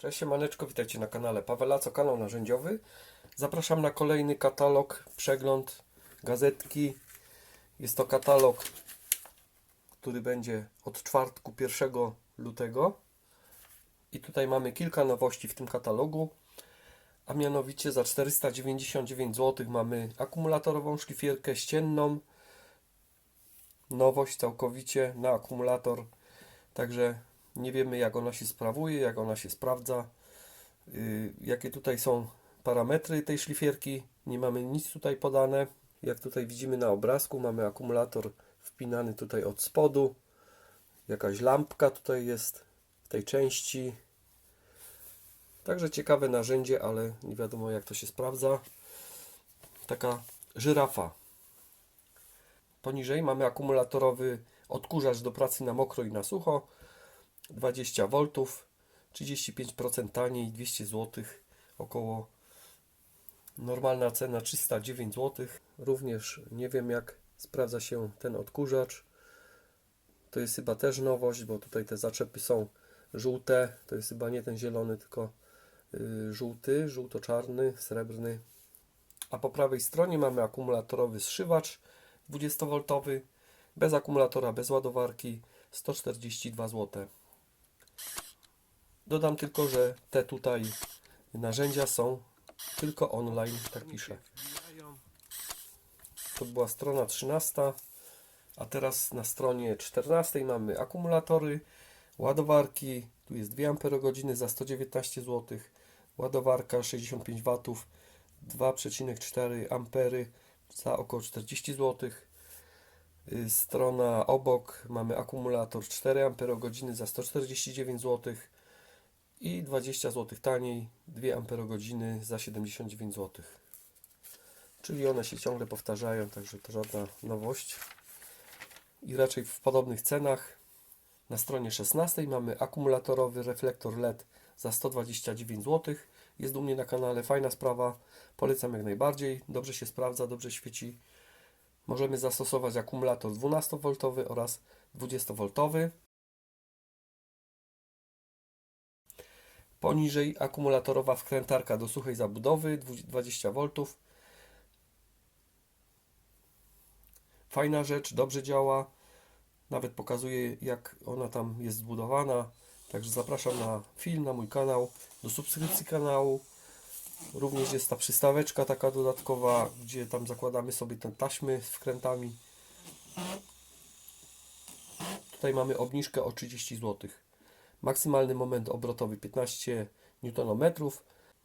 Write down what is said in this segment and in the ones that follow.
Cześć siemaneczko, witajcie na kanale Pawelaco, kanał narzędziowy. Zapraszam na kolejny katalog, przegląd gazetki. Jest to katalog, który będzie od czwartku 1 lutego. I tutaj mamy kilka nowości w tym katalogu. A mianowicie za 499 zł mamy akumulatorową szlifierkę ścienną. Nowość całkowicie na akumulator. Także nie wiemy, jak ona się sprawuje, jak ona się sprawdza, jakie tutaj są parametry tej szlifierki. Nie mamy nic tutaj podane. Jak tutaj widzimy na obrazku, mamy akumulator wpinany tutaj od spodu. Jakaś lampka tutaj jest w tej części. Także ciekawe narzędzie, ale nie wiadomo, jak to się sprawdza. Taka żyrafa. Poniżej mamy akumulatorowy odkurzacz do pracy na mokro i na sucho. 20 V, 35% taniej, 200 zł około. Normalna cena 309 zł. Również nie wiem, jak sprawdza się ten odkurzacz. To jest chyba też nowość, bo tutaj te zaczepy są żółte. To jest chyba nie ten zielony, tylko żółty, żółto-czarny, srebrny. A po prawej stronie mamy akumulatorowy zszywacz 20V, bez akumulatora, bez ładowarki, 142 zł. Dodam tylko, że te tutaj narzędzia są tylko online, tak pisze. To była strona 13, a teraz na stronie 14 mamy akumulatory, ładowarki. Tu jest 2 Ah za 119 zł, ładowarka 65 W, 2,4 A za około 40 zł. Strona obok mamy akumulator 4 Ah za 149 zł i 20 zł taniej 2 Ah za 79 zł. Czyli one się ciągle powtarzają, także to żadna nowość i raczej w podobnych cenach. Na stronie 16 mamy akumulatorowy reflektor LED za 129 zł. Jest u mnie na kanale, fajna sprawa, polecam jak najbardziej, dobrze się sprawdza, dobrze świeci. Możemy zastosować akumulator 12V oraz 20V. Poniżej akumulatorowa wkrętarka do suchej zabudowy 20V. Fajna rzecz, dobrze działa. Nawet pokazuje, jak ona tam jest zbudowana. Także zapraszam na film, na mój kanał, do subskrypcji kanału. Również jest ta przystaweczka taka dodatkowa, gdzie tam zakładamy sobie te taśmy z wkrętami. Tutaj mamy obniżkę o 30 zł. Maksymalny moment obrotowy 15 Nm.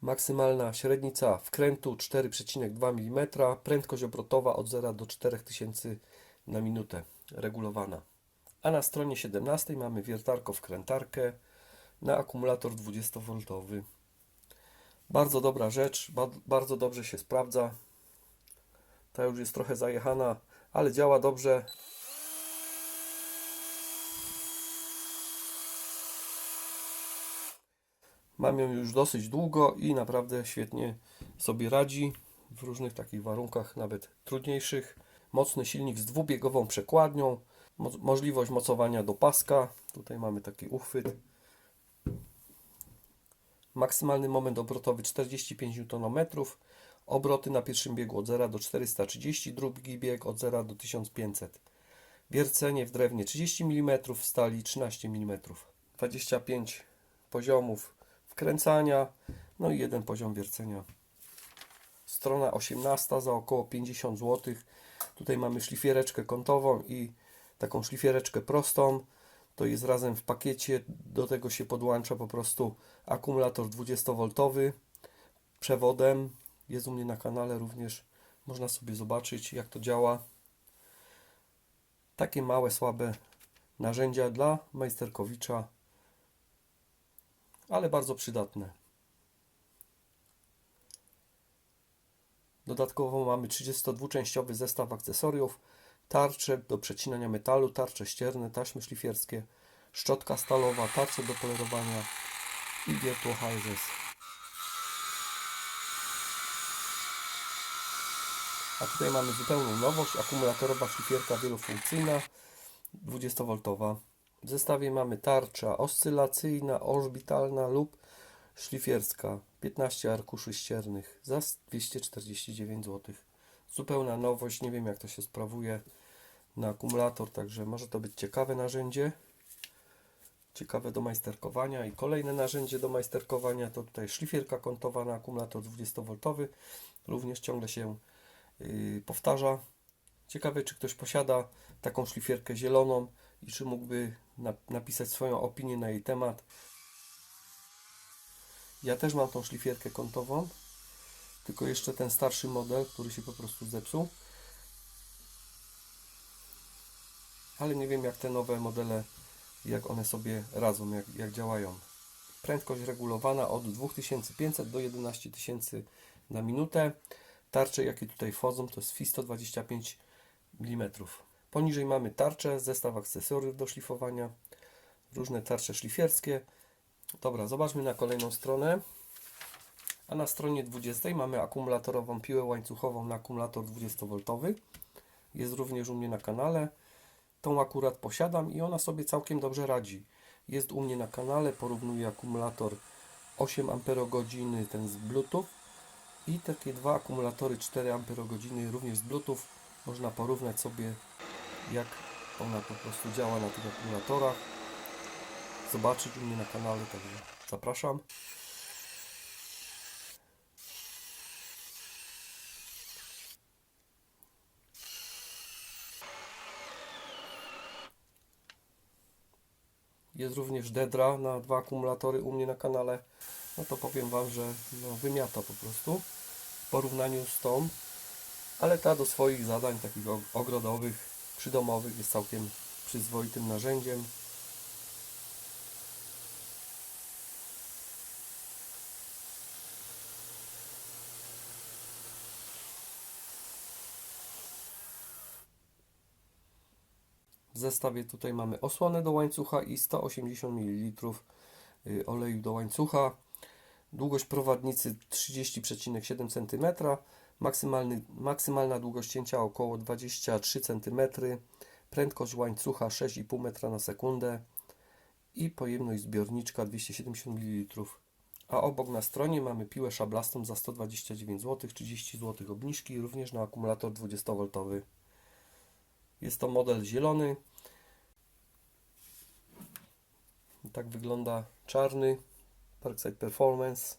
Maksymalna średnica wkrętu 4,2 mm. Prędkość obrotowa od 0 do 4000 na minutę regulowana. A na stronie 17 mamy wiertarko-wkrętarkę na akumulator 20V. Bardzo dobra rzecz, bardzo dobrze się sprawdza. Ta już jest trochę zajechana, ale działa dobrze. Mam ją już dosyć długo i naprawdę świetnie sobie radzi w różnych takich warunkach, nawet trudniejszych. Mocny silnik z dwubiegową przekładnią, możliwość mocowania do paska. Tutaj mamy taki uchwyt. Maksymalny moment obrotowy 45 Nm. Obroty na pierwszym biegu od 0 do 430, drugi bieg od 0 do 1500. Wiercenie w drewnie 30 mm, w stali 13 mm. 25 poziomów wkręcania, no i jeden poziom wiercenia. Strona 18 za około 50 zł. Tutaj mamy szlifiereczkę kątową i taką szlifiereczkę prostą. To jest razem w pakiecie. Do tego się podłącza po prostu akumulator 20V przewodem. Jest u mnie na kanale również. Można sobie zobaczyć, jak to działa. Takie małe, słabe narzędzia dla majsterkowicza, ale bardzo przydatne. Dodatkowo mamy 32-częściowy zestaw akcesoriów, tarcze do przecinania metalu, tarcze ścierne, taśmy szlifierskie, szczotka stalowa, tarcze do polerowania i wiertło HSS. A tutaj mamy zupełną nowość, akumulatorowa szlifierka wielofunkcyjna 20V. W zestawie mamy tarcza oscylacyjna, orbitalna lub szlifierska, 15 arkuszy ściernych za 249 zł. Zupełna nowość, nie wiem jak to się sprawuje na akumulator, także może to być ciekawe narzędzie. Ciekawe do majsterkowania. I kolejne narzędzie do majsterkowania to tutaj szlifierka kątowa na akumulator 20V. Również ciągle się powtarza. Ciekawe, czy ktoś posiada taką szlifierkę zieloną i czy mógłby napisać swoją opinię na jej temat. Ja też mam tą szlifierkę kątową, tylko jeszcze ten starszy model, który się po prostu zepsuł. Ale nie wiem jak te nowe modele, jak one sobie radzą, jak działają. Prędkość regulowana od 2500 do 11000 na minutę. Tarcze jakie tutaj wchodzą to jest FI 125 mm. Poniżej mamy tarczę, zestaw akcesoriów do szlifowania, różne tarcze szlifierskie. Dobra, zobaczmy na kolejną stronę. A na stronie 20 mamy akumulatorową piłę łańcuchową na akumulator 20V. Jest również u mnie na kanale. Tą akurat posiadam i ona sobie całkiem dobrze radzi. Jest u mnie na kanale, porównuję akumulator 8 Ah, ten z Bluetooth i takie dwa akumulatory 4 Ah również z Bluetooth. Można porównać sobie jak ona po prostu działa na tych akumulatorach. Zobaczyć u mnie na kanale, także zapraszam. Jest również Dedra na dwa akumulatory u mnie na kanale. No to powiem Wam, że wymiata po prostu w porównaniu z tą, ale ta do swoich zadań takich ogrodowych, przydomowych jest całkiem przyzwoitym narzędziem. W zestawie tutaj mamy osłonę do łańcucha i 180 ml oleju do łańcucha. Długość prowadnicy 30,7 cm. Maksymalna długość cięcia około 23 cm. Prędkość łańcucha 6,5 metra na sekundę. I pojemność zbiorniczka 270 ml. A obok na stronie mamy piłę szablastą za 129 zł, 30 zł obniżki, również na akumulator 20V. Jest to model zielony. Tak wygląda czarny Parkside Performance.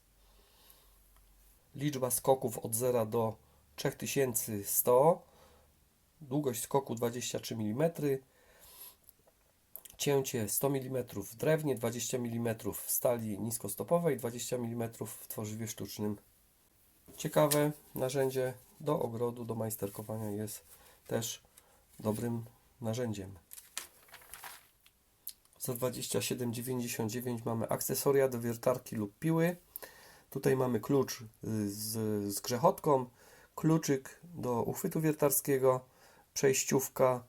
Liczba skoków od 0 do 3100. Długość skoku 23 mm. Cięcie 100 mm w drewnie, 20 mm w stali niskostopowej, 20 mm w tworzywie sztucznym. Ciekawe narzędzie do ogrodu, do majsterkowania, jest też dobrym narzędziem. Za 27,99 mamy akcesoria do wiertarki lub piły. Tutaj mamy klucz z grzechotką, kluczyk do uchwytu wiertarskiego, przejściówka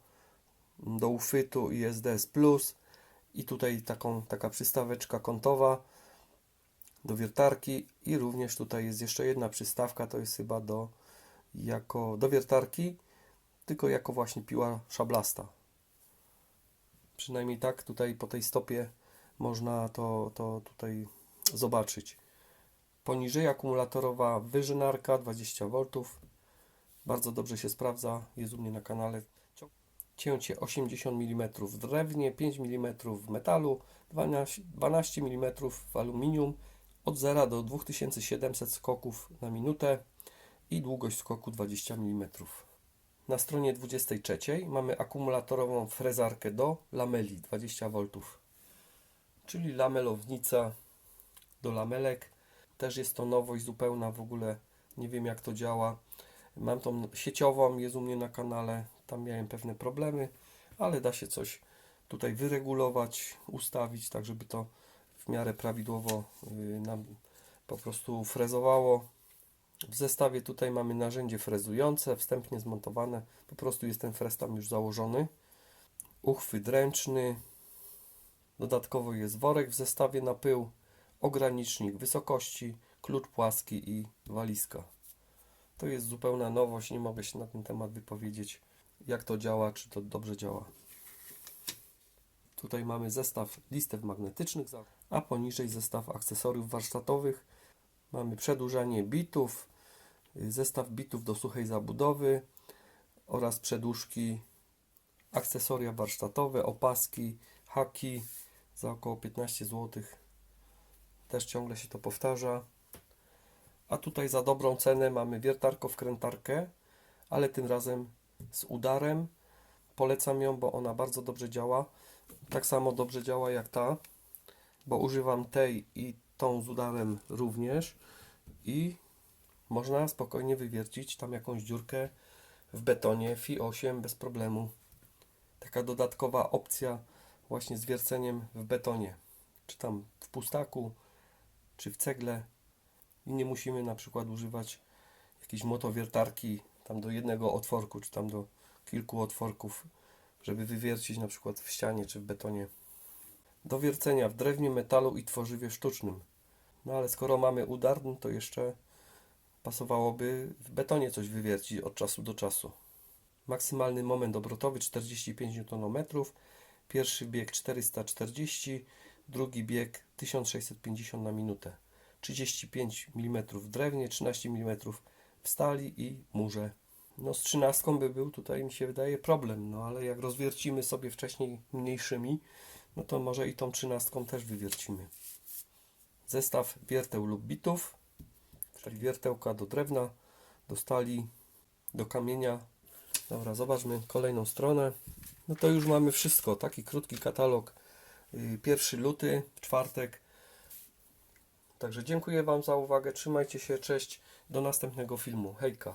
do uchwytu i SDS Plus i tutaj taka przystaweczka kątowa do wiertarki i również tutaj jest jeszcze jedna przystawka, to jest chyba do wiertarki, tylko jako właśnie piła szablasta. Przynajmniej tak tutaj po tej stopie można to tutaj zobaczyć. Poniżej akumulatorowa wyżynarka 20V. Bardzo dobrze się sprawdza, jest u mnie na kanale. Cięcie 80 mm w drewnie, 5 mm w metalu, 12 mm w aluminium, od 0 do 2700 skoków na minutę i długość skoku 20 mm. Na stronie 23 mamy akumulatorową frezarkę do lameli 20V, czyli lamelownica do lamelek. Też jest to nowość zupełna, w ogóle nie wiem jak to działa. Mam tą sieciową, jest u mnie na kanale, tam miałem pewne problemy, ale da się coś tutaj wyregulować, ustawić, tak żeby to w miarę prawidłowo nam po prostu frezowało. W zestawie tutaj mamy narzędzie frezujące, wstępnie zmontowane, po prostu jest ten frez tam już założony. Uchwyt ręczny, dodatkowo jest worek w zestawie na pył, ogranicznik wysokości, klucz płaski i walizka. To jest zupełna nowość, nie mogę się na ten temat wypowiedzieć, jak to działa, czy to dobrze działa. Tutaj mamy zestaw listew magnetycznych, a poniżej zestaw akcesoriów warsztatowych. Mamy przedłużanie bitów, zestaw bitów do suchej zabudowy oraz przedłużki, akcesoria warsztatowe, opaski, haki za około 15 zł. Też ciągle się to powtarza. A tutaj za dobrą cenę mamy wiertarko-wkrętarkę, ale tym razem z udarem. Polecam ją, bo ona bardzo dobrze działa. Tak samo dobrze działa jak ta, bo używam tej i tą z udarem również i można spokojnie wywiercić tam jakąś dziurkę w betonie Fi 8 bez problemu. Taka dodatkowa opcja właśnie z wierceniem w betonie, czy tam w pustaku, czy w cegle, i nie musimy na przykład używać jakiejś motowiertarki tam do jednego otworku, czy tam do kilku otworków, żeby wywiercić na przykład w ścianie czy w betonie. Do wiercenia w drewnie, metalu i tworzywie sztucznym. No ale skoro mamy udar, no to jeszcze pasowałoby w betonie coś wywiercić od czasu do czasu. Maksymalny moment obrotowy 45 Nm, pierwszy bieg 440, drugi bieg 1650 na minutę. 35 mm w drewnie, 13 mm w stali i murze. No z 13 by był tutaj, mi się wydaje, problem, no ale jak rozwiercimy sobie wcześniej mniejszymi, no to może i tą 13 też wywiercimy. Zestaw wierteł lub bitów, czyli wiertełka do drewna, do stali, do kamienia. Dobra, zobaczmy kolejną stronę. No to już mamy wszystko, taki krótki katalog. 1 luty, w czwartek. Także dziękuję Wam za uwagę, trzymajcie się, cześć, do następnego filmu, hejka.